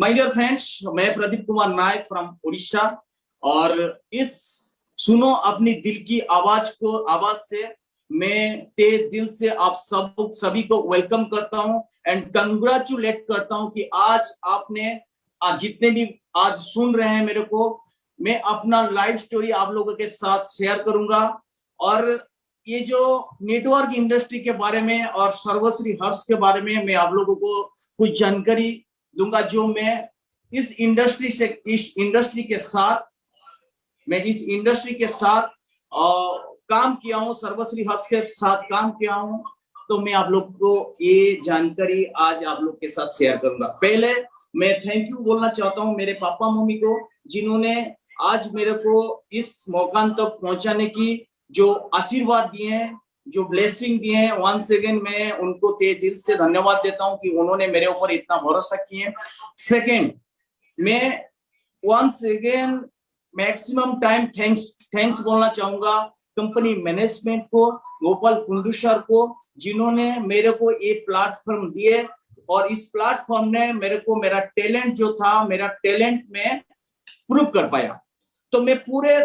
My dear friends, मैं Pradeep Kumar Nayak from Orissa और इस सुनो अपनी दिल की आवाज से मैं ते दिल से आप सभी को वेलकम करता हूं एंड कंग्रेचुलेट करता हूं कि आज आपने जितने भी आज सुन रहे हैं मेरे को, मैं अपना लाइफ स्टोरी आप लोगों के साथ शेयर करूंगा और ये जो नेटवर्क इंडस्ट्री के बारे में और सर्वश्री हर्ष के बारे में मैं आप लोगों को कुछ जानकारी दूंगा जो मैं इस इंडस्ट्री के साथ काम किया हूं, सर्वश्री हर्ष के साथ काम किया हूं। तो मैं आप लोग को ये जानकारी आज आप लोग के साथ शेयर करूंगा। पहले मैं थैंक यू बोलना चाहता हूं मेरे पापा मम्मी को, जिन्होंने आज मेरे को इस मौका तक पहुंचाने की जो आशीर्वाद दिए हैं, जो ब्लेसिंग दिए हैं, वंस अगेन मैं उनको दिल से धन्यवाद देता हूं कि उन्होंने मेरे ऊपर इतना भरोसा किए। सेकेंड, मैं once again maximum time thanks बोलना चाहूंगा कंपनी मैनेजमेंट को, गोपाल कुंडू सर को, जिन्होंने मेरे को ये प्लेटफॉर्म दिए और इस प्लेटफॉर्म ने मेरे को मेरा टैलेंट जो था, मेरा टैलेंट में प्रूव कर पाया। तो मैं पूरे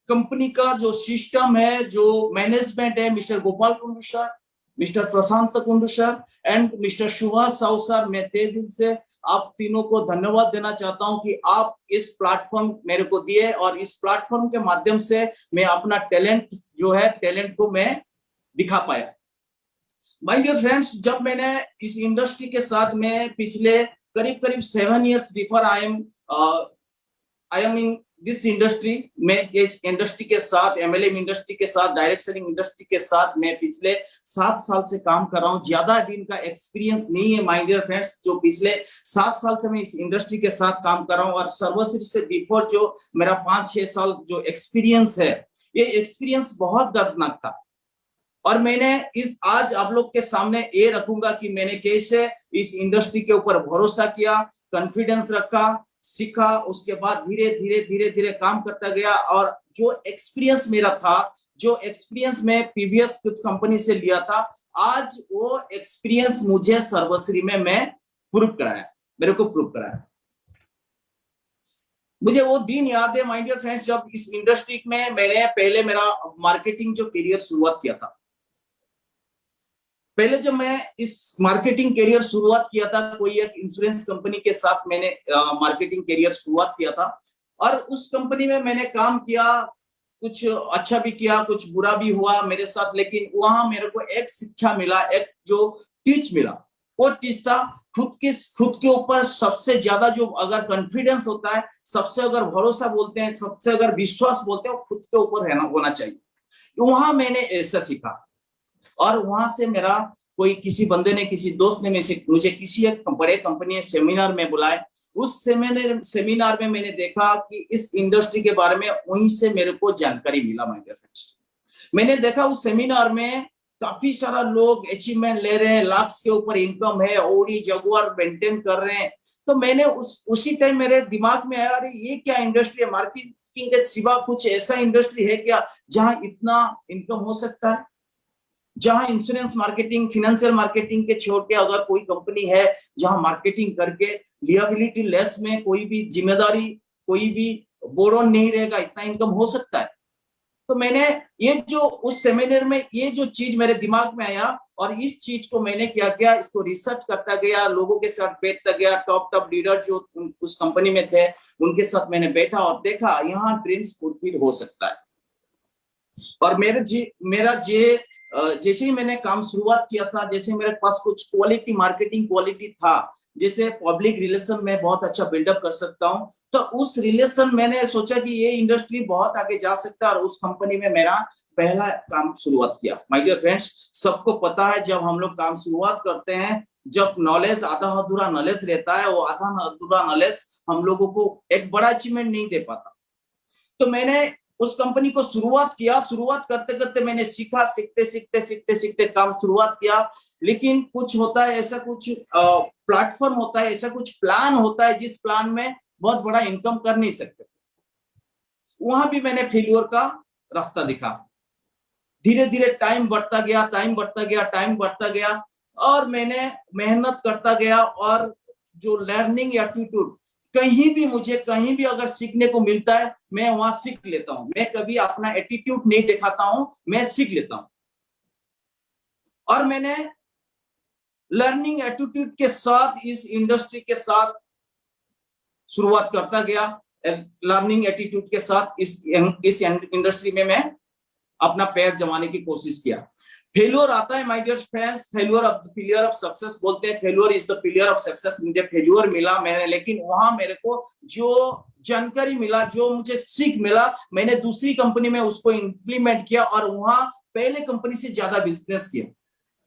कंपनी का जो सिस्टम है, जो मैनेजमेंट है, mister Gopal Kundu sir, mister Prashant Kundu sir and mister Subhash Sahu sir, मैं तहे दिल से आप तीनों को धन्यवाद देना चाहता हूं कि आप इस प्लेटफॉर्म मेरे को दिए और इस प्लेटफॉर्म के माध्यम से मैं अपना टैलेंट को मैं दिखा पाया। माय डियर फ्रेंड्स, जब मैंने इस इंडस्ट्री के साथ में पिछले करीब 7 years before I am in this industry, मैं इस इंडस्ट्री के साथ, एमएलएम इंडस्ट्री के साथ, डायरेक्ट सेलिंग इंडस्ट्री के साथ मैं पिछले 7 साल से काम कर रहा हूं। ज्यादा दिन का एक्सपीरियंस नहीं है माय डियर फ्रेंड्स, जो पिछले 7 साल से मैं इस इंडस्ट्री के साथ काम कर रहा हूं और सर्वश्री से बिफोर जो मेरा 5-6 साल जो एक्सपीरियंस है, ये एक्सपीरियंस बहुत दर्दनाक था। और मैंने आज आप लोग के सामने ये रखूंगा कि मैंने कैसे इस इंडस्ट्री के ऊपर भरोसा किया, कॉन्फिडेंस रखा, सीखा, उसके बाद धीरे काम करता गया और जो एक्सपीरियंस मेरा था, जो एक्सपीरियंस मैं प्रीवियस कुछ कंपनी से लिया था, आज वो एक्सपीरियंस मुझे सर्वश्री में मैं मेरे को प्रूव कराया। मुझे वो दिन याद है माय डियर फ्रेंड्स, जब इस इंडस्ट्री में मैंने पहले मेरा मार्केटिंग जो करियर शुरुआत किया था। पहले जब मैं इस मार्केटिंग करियर शुरुआत किया था, कोई एक इंश्योरेंस कंपनी के साथ मैंने मार्केटिंग करियर शुरुआत किया था और उस कंपनी में मैंने काम किया, कुछ अच्छा भी किया, कुछ बुरा भी हुआ मेरे साथ, लेकिन वहां मेरे को एक शिक्षा मिला, एक जो टीच मिला, वो टीच था खुद के ऊपर सबसे ज्यादा जो अगर कॉन्फिडेंस होता है, सबसे अगर भरोसा बोलते हैं, सबसे अगर विश्वास बोलते हैं, वो खुद के ऊपर होना चाहिए। वहां मैंने ऐसा सीखा और वहां से मेरा कोई किसी बंदे ने, किसी दोस्त ने मुझे किसी एक बड़े कंपनी सेमिनार में बुलाए। उस सेमिनार में मैंने देखा कि इस इंडस्ट्री के बारे में वहीं से मेरे को जानकारी मिला। माय डियर फ्रेंड्स, मैंने देखा उस सेमिनार में काफी सारा लोग अचीवमेंट ले रहे हैं, लाख्स के ऊपर इनकम है, ओडी जगुआर मेंटेन कर रहे हैं। तो मैंने उसी टाइम मेरे दिमाग में आया, अरे ये क्या इंडस्ट्री है, मार्केटिंग के सिवा कुछ ऐसा इंडस्ट्री है क्या जहां इतना इनकम हो सकता है, जहां इंश्योरेंस मार्केटिंग, फाइनेंशियल मार्केटिंग के छोड़ के अगर कोई कंपनी है जहां मार्केटिंग करके लिएबिलिटी लेस में कोई भी जिम्मेदारी, कोई भी बोर्डन नहीं रहेगा, इतना इनकम हो सकता है। तो मैंने ये जो उस सेमिनार में ये जो चीज मेरे दिमाग में आया और इस चीज को मैंने क्या किया, इसको रिसर्च करता गया, लोगों के साथ बैठता गया, टॉप लीडर जो उस कंपनी में थे उनके साथ मैंने बैठा और देखा यहाँ ड्रीम्स फुलफिल हो सकता है। और जैसे ही मैंने काम शुरुआत किया था, जैसे मेरे पास कुछ मार्केटिंग क्वालिटी था, जैसे पब्लिक रिलेशन में बहुत अच्छा बिल्डअप कर सकता हूं, तो उस रिलेशन मैंने सोचा कि ये इंडस्ट्री बहुत आगे जा सकता है और उस कंपनी में मेरा पहला काम शुरुआत किया। माय डियर फ्रेंड्स, सबको पता है जब हम लोग काम शुरुआत करते हैं, जब नॉलेज आधा अधूरा नॉलेज रहता है, वो आधा अधूरा नॉलेज हम लोगों को एक बड़ा अचीवमेंट नहीं दे पाता। तो मैंने उस कंपनी को शुरुआत किया, शुरुआत करते मैंने सीखा, सीखते काम शुरुआत किया। लेकिन कुछ होता है ऐसा, कुछ प्लेटफॉर्म होता है ऐसा, कुछ प्लान होता है जिस प्लान में बहुत बड़ा इनकम कर नहीं सकते। वहां भी मैंने फेल्योर का रास्ता दिखा। धीरे टाइम बढ़ता गया और मैंने मेहनत करता गया और जो लर्निंग एटीट्यूड, कहीं भी मुझे कहीं भी अगर सीखने को मिलता है मैं वहां सीख लेता हूं। मैं कभी अपना एटीट्यूड नहीं दिखाता हूं, मैं सीख लेता हूं। और मैंने लर्निंग एटीट्यूड के साथ इस इंडस्ट्री के साथ शुरुआत करता गया। लर्निंग एटीट्यूड के साथ इस इंडस्ट्री में मैं अपना पैर जमाने की कोशिश किया। फेल्योर आता है my dear friends, failure of success बोलते हैं। Failure is the pillar of success. मुझे फेल्योर मिला मैंने, लेकिन वहां मेरे को जो जानकारी मिला, जो मुझे सीख मिला, मैंने दूसरी कंपनी में उसको इंप्लीमेंट किया और वहां पहले कंपनी से ज्यादा बिजनेस किया।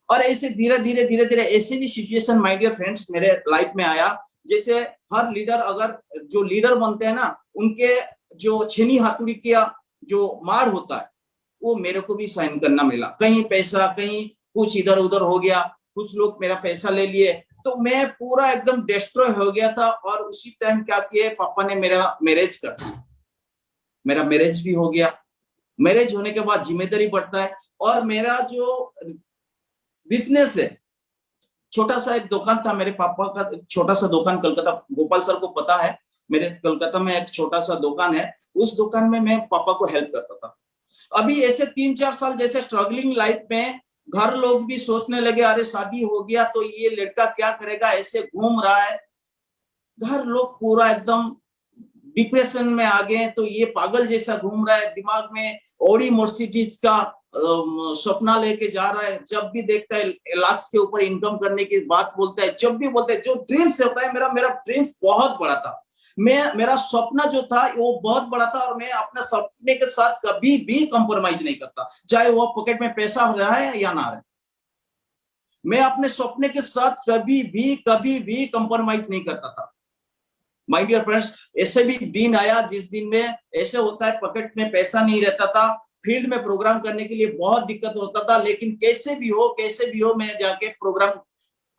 और ऐसे धीरे धीरे ऐसे भी सिचुएशन माय डियर फ्रेंड्स मेरे लाइफ में आया। जैसे हर लीडर, अगर जो लीडर बनते हैं ना, उनके जो छेनी हाथुड़ी का जो मार होता है वो मेरे को भी साइन करना मिला। कहीं पैसा, कहीं कुछ इधर उधर हो गया, कुछ लोग मेरा पैसा ले लिए, तो मैं पूरा एकदम डिस्ट्रॉय हो गया था। और उसी टाइम क्या किए, पापा ने मेरा मैरिज कर दिया। मेरा मैरिज भी हो गया। मैरिज होने के बाद जिम्मेदारी बढ़ता है। और मेरा जो बिजनेस है, छोटा सा एक दुकान था मेरे पापा का, छोटा सा दुकान कलकत्ता, गोपाल सर को पता है, मेरे कलकत्ता में एक छोटा सा दुकान है। उस दुकान में मैं पापा को हेल्प करता था। अभी ऐसे 3-4 साल जैसे स्ट्रगलिंग लाइफ में घर लोग भी सोचने लगे, अरे शादी हो गया तो ये लड़का क्या करेगा, ऐसे घूम रहा है। घर लोग पूरा एकदम डिप्रेशन में आ गए, तो ये पागल जैसा घूम रहा है, दिमाग में ऑडी मर्सिडीज का सपना लेके जा रहा है। जब भी देखता है लाख के ऊपर इनकम करने की बात बोलता है, जब भी बोलता है, जो ड्रीम्स होता है, मेरा ड्रीम्स बहुत बड़ा था। मेरा सपना जो था वो बहुत बड़ा था। और मैं अपने सपने के साथ कभी भी कंप्रोमाइज नहीं करता, चाहे वो पॉकेट में पैसा रहे या ना रहे। मैं अपने सपने के साथ कभी भी कंप्रोमाइज नहीं करता था। माय डियर फ्रेंड्स, ऐसे भी दिन आया जिस दिन में ऐसे होता है, पॉकेट में पैसा नहीं रहता था, फील्ड में प्रोग्राम करने के लिए बहुत दिक्कत होता था, लेकिन कैसे भी हो मैं जाके प्रोग्राम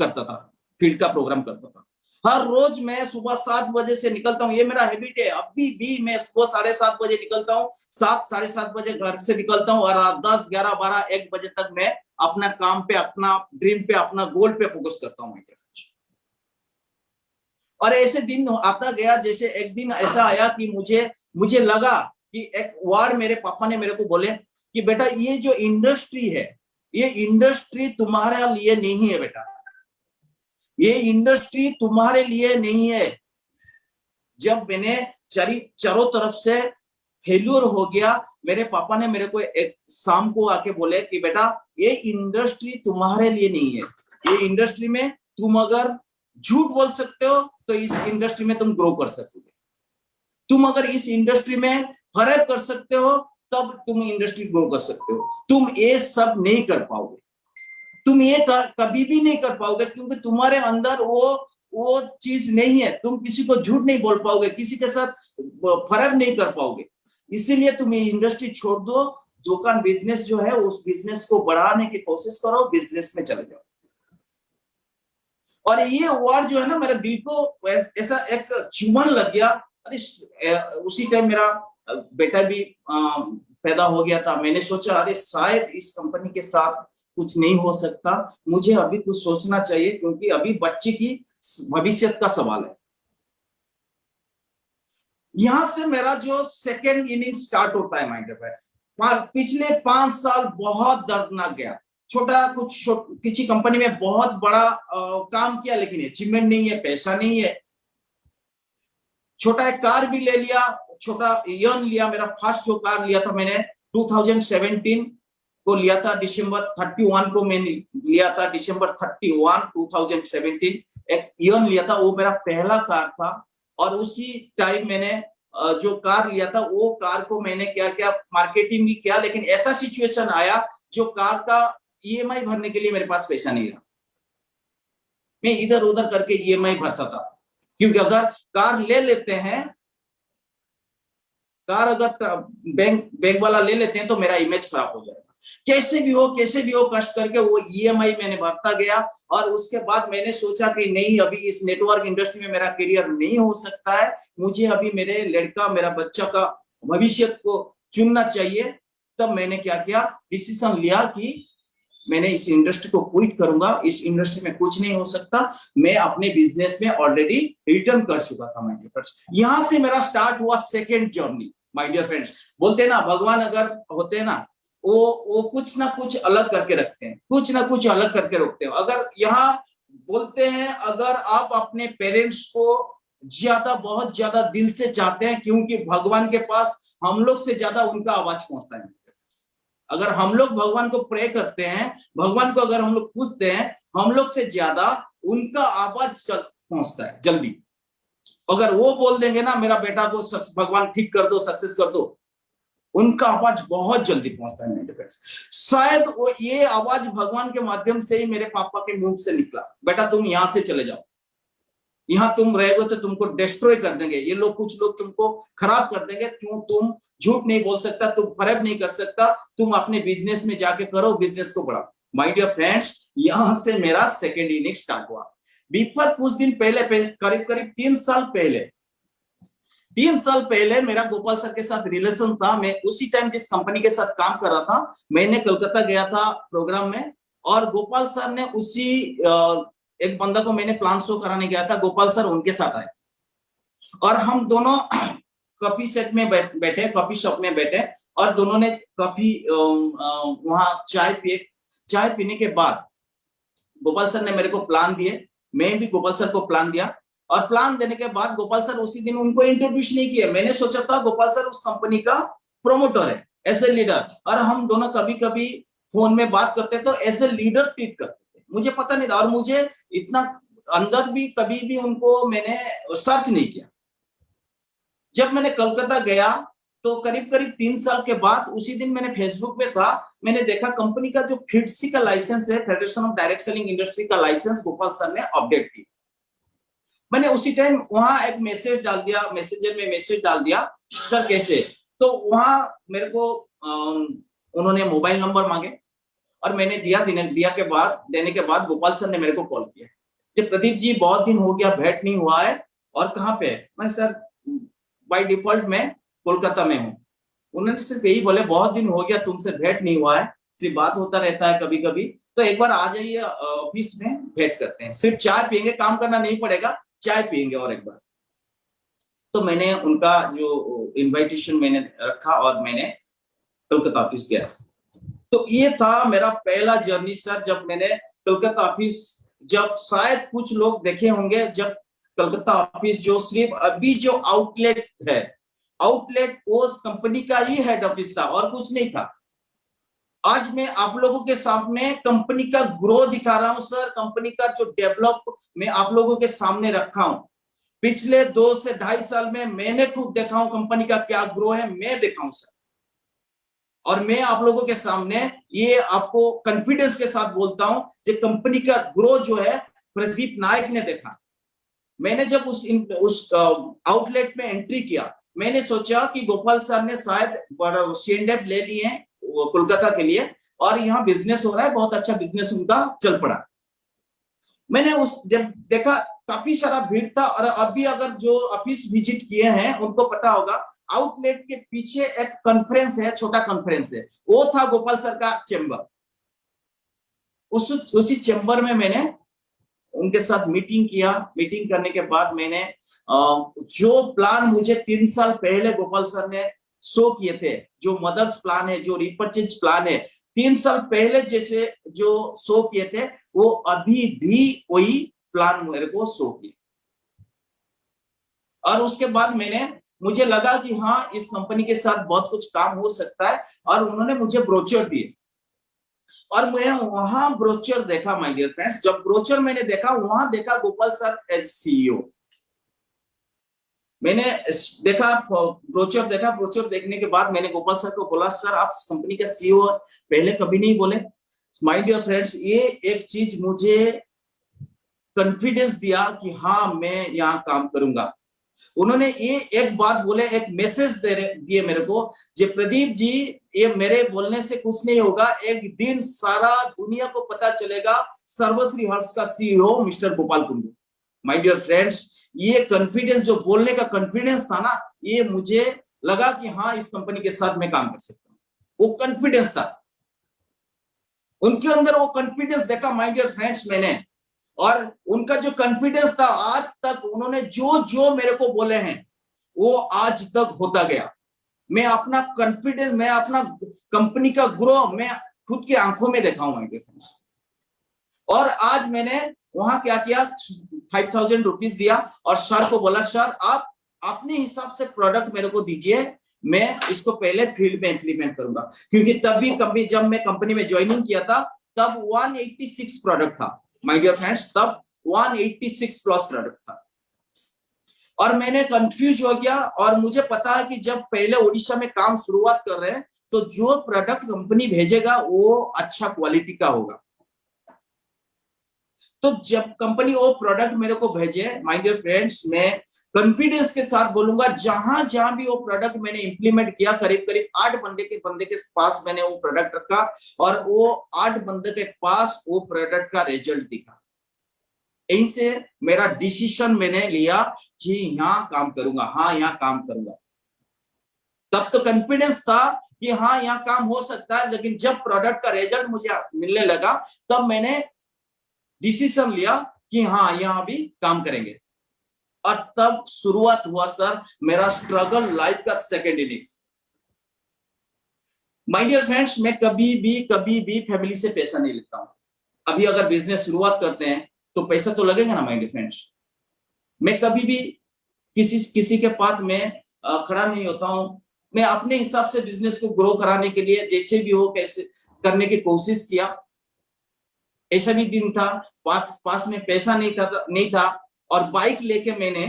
करता था, फील्ड का प्रोग्राम करता था। हर रोज मैं सुबह 7 बजे से निकलता हूँ, ये मेरा हैबिट है। अभी भी मैं सुबह 7:30 बजे निकलता हूँ, 7-7:30 बजे घर से निकलता हूँ, और रात 10, 11, 12, 1 बजे तक मैं अपना काम पे, अपना ड्रीम पे, अपना गोल पे फोकस करता हूँ। और ऐसे दिन आता गया। जैसे एक दिन ऐसा आया कि मुझे लगा कि एक वर्ड मेरे पापा ने मेरे को बोले कि बेटा, ये जो इंडस्ट्री है, ये इंडस्ट्री तुम्हारे लिए नहीं है बेटा, ये इंडस्ट्री तुम्हारे लिए नहीं है। जब मैंने चारों तरफ से फेल्यूर हो गया, मेरे पापा ने मेरे को एक शाम को आके बोले कि बेटा, ये इंडस्ट्री तुम्हारे लिए नहीं है। ये इंडस्ट्री में तुम अगर झूठ बोल सकते हो तो इस इंडस्ट्री में तुम ग्रो कर सकते हो। तुम अगर इस इंडस्ट्री में फर्क कर सकते हो तब तुम इंडस्ट्री ग्रो कर सकते हो। तुम ये सब नहीं कर पाओगे, तुम ये कभी भी नहीं कर पाओगे, क्योंकि तुम्हारे अंदर वो चीज नहीं है। तुम किसी को झूठ नहीं बोल पाओगे, किसी के साथ फर्क नहीं कर पाओगे। इसीलिए तुम ये इंडस्ट्री छोड़ दो, दुकान बिजनेस जो है उस बिजनेस को बढ़ाने की कोशिश करो, बिजनेस में चले जाओ। और ये वर्ड जो है ना, मेरे दिल को ऐसा एक चुभन लग गया। अरे उसी टाइम मेरा बेटा भी पैदा हो गया था। मैंने सोचा, अरे शायद इस कंपनी के साथ कुछ नहीं हो सकता, मुझे अभी कुछ सोचना चाहिए, क्योंकि अभी बच्चे की भविष्य का सवाल है। यहां से मेरा जो सेकेंड इनिंग स्टार्ट होता है माइंड पे। पिछले 5 साल बहुत दर्दनाक गया। किसी कंपनी में बहुत बड़ा काम किया, लेकिन अचीवमेंट नहीं है, पैसा नहीं है। छोटा एक कार भी ले लिया, छोटा यन लिया। मेरा फर्स्ट जो कार लिया था मैंने 2017 को लिया था, दिसंबर 31 को मैंने लिया था, दिसंबर 31 2017 एक यन लिया था। वो मेरा पहला कार था। और उसी टाइम मैंने जो कार लिया था, वो कार को मैंने क्या मार्केटिंग भी किया, लेकिन ऐसा सिचुएशन आया जो कार का ईएमआई भरने के लिए मेरे पास पैसा नहीं रहा। मैं इधर उधर करके ईएमआई भरता था, क्योंकि अगर कार ले लेते हैं, कार अगर बैंक वाला ले लेते हैं तो मेरा इमेज खराब हो जाएगा। कैसे भी हो कष्ट करके वो ईएमआई मैंने भरता गया। और उसके बाद मैंने सोचा कि नहीं, अभी इस नेटवर्क इंडस्ट्री में मेरा करियर नहीं हो सकता है, मुझे अभी मेरा बच्चा का भविष्य को चुनना चाहिए। तब मैंने क्या किया, डिसीजन लिया कि मैंने इस इंडस्ट्री को क्विट करूंगा, इस इंडस्ट्री में कुछ नहीं हो सकता, मैं अपने बिजनेस में ऑलरेडी रिटर्न कर चुका था माय डियर फ्रेंड्स। यहां से मेरा स्टार्ट हुआ second journey my dear friends. बोलते हैं ना भगवान अगर होते हैं ना, वो कुछ ना कुछ अलग करके रखते हैं, कुछ ना कुछ अलग करके रखते हैं। अगर यहाँ बोलते हैं अगर आप अपने पेरेंट्स को ज्यादा बहुत ज्यादा दिल से चाहते हैं, क्योंकि भगवान के पास हम लोग से ज्यादा उनका आवाज पहुंचता है। अगर हम लोग भगवान को प्रे करते हैं, भगवान को अगर हम लोग पूछते हैं, हम लोग से ज्यादा उनका आवाज पहुंचता है जल्दी। अगर वो बोल देंगे ना मेरा बेटा को भगवान ठीक कर दो, सक्सेस कर दो, उनका आवाज बहुत जल्दी पहुंचता है मेरे फ्रेंड्स। शायद वो ये आवाज भगवान के माध्यम से ही मेरे पापा के मुंह से निकला, बेटा तुम यहां से चले जाओ, यहां तुम रहोगे तो तुमको डिस्ट्रॉय कर देंगे ये लोग, कुछ लोग तुमको खराब कर देंगे, क्यों तुम झूठ नहीं बोल सकता, तुम फरेब नहीं कर सकता, तुम अपने बिजनेस में जाके करो, बिजनेस को बढ़ाओ। माय डियर फ्रेंड्स, यहां से मेरा सेकेंड इनिंग स्टार्ट हुआ। बिफोर कुछ दिन पहले, करीब करीब 3 साल पहले मेरा गोपाल सर के साथ रिलेशन था। मैं उसी टाइम जिस कंपनी के साथ काम कर रहा था, मैंने कोलकाता गया था प्रोग्राम में, और गोपाल सर ने उसी एक बंदा को मैंने प्लान शो कराने गया था, गोपाल सर उनके साथ आए और हम दोनों कॉफी सेट में बैठे, कॉफी शॉप में बैठे और दोनों ने कॉफी वहां चाय पिए। चाय पीने के बाद गोपाल सर ने मेरे को प्लान दिए, मैं भी गोपाल सर को प्लान दिया, और प्लान देने के बाद गोपाल सर उसी दिन उनको इंट्रोड्यूस नहीं किया। मैंने सोचा था गोपाल सर उस कंपनी का प्रोमोटर है, एज ए लीडर, और हम दोनों कभी कभी फोन में बात करते तो एज ए लीडर ट्रीट करते थे, मुझे पता नहीं था, और मुझे इतना अंदर भी कभी भी उनको मैंने सर्च नहीं किया। जब मैंने कोलकाता गया तो करीब करीब 3 साल के बाद उसी दिन मैंने फेसबुक पे था, मैंने देखा कंपनी का जो FIDC का लाइसेंस है, federation of direct selling industry का लाइसेंस गोपाल सर ने अपडेट किया। मैंने उसी टाइम वहां एक मैसेज डाल दिया, मैसेजर में मैसेज डाल दिया, सर कैसे, तो वहां मेरे को उन्होंने मोबाइल नंबर मांगे और मैंने देने के बाद गोपाल सर ने मेरे को कॉल किया कि प्रदीप जी बहुत दिन हो गया, भेंट नहीं हुआ है, और कहाँ पे है? मैं सर बाय डिफॉल्ट मैं कोलकाता में हूँ। उन्होंने सिर्फ यही बोले बहुत दिन हो गया तुमसे भेंट नहीं हुआ है, सिर्फ बात होता रहता है कभी कभी, तो एक बार आ जाइए ऑफिस में भेंट करते हैं, सिर्फ चाय पियेंगे, काम करना नहीं पड़ेगा, चाय पियेंगे और एक बार। तो मैंने उनका जो इनविटेशन मैंने रखा और मैंने कोलकाता ऑफिस गया। तो ये था मेरा पहला जर्नी सर, जब मैंने कोलकाता ऑफिस, जब शायद कुछ लोग देखे होंगे, जब कोलकाता ऑफिस जो सिर्फ अभी जो आउटलेट है, आउटलेट उस कंपनी का ही हेड ऑफिस था और कुछ नहीं था। आज मैं आप लोगों के सामने कंपनी का ग्रो दिखा रहा हूं सर, कंपनी का जो डेवलप मैं आप लोगों के सामने रखा हूं। पिछले 2 से 2.5 साल में मैंने खुद देखा हूं कंपनी का क्या ग्रो है, मैं देखा हूं सर, और मैं आप लोगों के सामने ये आपको कॉन्फिडेंस के साथ बोलता हूं कि कंपनी का ग्रो जो है प्रदीप नायक ने देखा। मैंने जब उस आउटलेट में एंट्री किया, मैंने सोचा कि गोपाल सर ने शायद शेंडेप ले लिए हैं कोलकाता के लिए, और यहाँ बिजनेस हो रहा है, बहुत अच्छा बिजनेस उनका चल पड़ा। मैंने जब देखा काफी सारा भीड़ था, और अभी अगर जो ऑफिस विजिट किए हैं उनको पता होगा, आउटलेट के पीछे एक कॉन्फ्रेंस है, छोटा कॉन्फ्रेंस है, वो था गोपाल सर का चेंबर। उसी चेंबर में मैंने उनके साथ मीटिंग किया। मीटिंग करने के बाद मैंने जो प्लान मुझे 3 साल पहले गोपाल सर ने शो किए थे, जो मदर्स प्लान है, जो रिपर्चेज प्लान है, 3 साल पहले जैसे जो शो किए थे, वो अभी भी वही प्लान मेरे को शो किया। और उसके बाद मुझे लगा कि हाँ, इस कंपनी के साथ बहुत कुछ काम हो सकता है, और उन्होंने मुझे ब्रोचर दिए, और मैं वहां ब्रोचर देखा माय डियर फ्रेंड्स। जब ब्रोचर मैंने देखा, वहां देखा गोपाल सर एज CEO। मैंने देखा ब्रोचर देखा, ब्रोचर देखने के बाद मैंने गोपाल सर को बोला, सर आप कंपनी का CEO पहले कभी नहीं बोले। माय डियर फ्रेंड्स, ये एक चीज मुझे कॉन्फिडेंस दिया कि हाँ मैं यहाँ काम करूंगा। उन्होंने ये एक बात बोले, एक मैसेज दिए मेरे को, जे प्रदीप जी ये मेरे बोलने से कुछ नहीं होगा, एक दिन सारा दुनिया को पता चलेगा सर्वश्री हर्ष का CEO mister Gopal Kundu. My dear friends, ये कॉन्फिडेंस, जो बोलने का कॉन्फिडेंस था ना, ये मुझे लगा कि हाँ इस कंपनी के साथ मैं काम कर सकता हूँ, वो कॉन्फिडेंस था। उनके अंदर वो कॉन्फिडेंस देखा माय डियर फ्रेंड्स मैंने, और उनका जो कॉन्फिडेंस था आज तक उन्होंने जो जो मेरे को बोले हैं वो आज तक होता गया। मैं अपना कॉन्फिडेंस, मैं अपना कंपनी का ग्रो मैं खुद की आंखों में देखा हूं माय डियर फ्रेंड्स। और आज मैंने वहां क्या किया, 5,000 रुपीज दिया और सर को बोला सर आप अपने हिसाब से प्रोडक्ट मेरे को दीजिए, मैं इसको पहले फील्ड में इंप्लीमेंट करूंगा। क्योंकि तभी कंपनी, जब मैं कंपनी में ज्वाइनिंग किया था तब 186 प्रोडक्ट था माय डियर फ्रेंड्स, तब 186 प्लस प्रोडक्ट था। और मैंने कंफ्यूज हो गया, और मुझे पता है कि जब पहले उड़ीसा में काम शुरुआत कर रहे हैं तो जो प्रोडक्ट कंपनी भेजेगा वो अच्छा क्वालिटी का होगा। तो जब कंपनी वो प्रोडक्ट मेरे को भेजे माय डियर फ्रेंड्स, मैं कॉन्फिडेंस के साथ बोलूंगा जहां जहां भी वो प्रोडक्ट मैंने इंप्लीमेंट किया, करीब करीब 8 बंदे के पास मैंने वो प्रोडक्ट रखा और वो 8 बंदे के पास वो प्रोडक्ट का रिजल्ट दिखा। यहीं से मेरा डिसीजन मैंने लिया कि यहाँ काम करूंगा, हाँ यहाँ काम करूंगा। तब तो कॉन्फिडेंस था कि हाँ यहाँ काम हो सकता है, लेकिन जब प्रोडक्ट का रिजल्ट मुझे मिलने लगा तब मैंने डिसीजन लिया कि हाँ यहाँ भी काम करेंगे। और तब शुरुआत हुआ सर मेरा स्ट्रगल लाइफ का second innings. My dear friends, मैं कभी भी फैमिली से पैसा नहीं लेता हूं। अभी अगर बिजनेस शुरुआत करते हैं तो पैसा तो लगेगा ना माय डियर फ्रेंड्स। मैं कभी भी किसी के पास में खड़ा नहीं होता हूं। मैं अपने हिसाब से बिजनेस को ग्रो कराने के लिए जैसे भी हो कैसे करने की कोशिश किया। ऐसा भी दिन था पास में पैसा नहीं था और बाइक लेके मैंने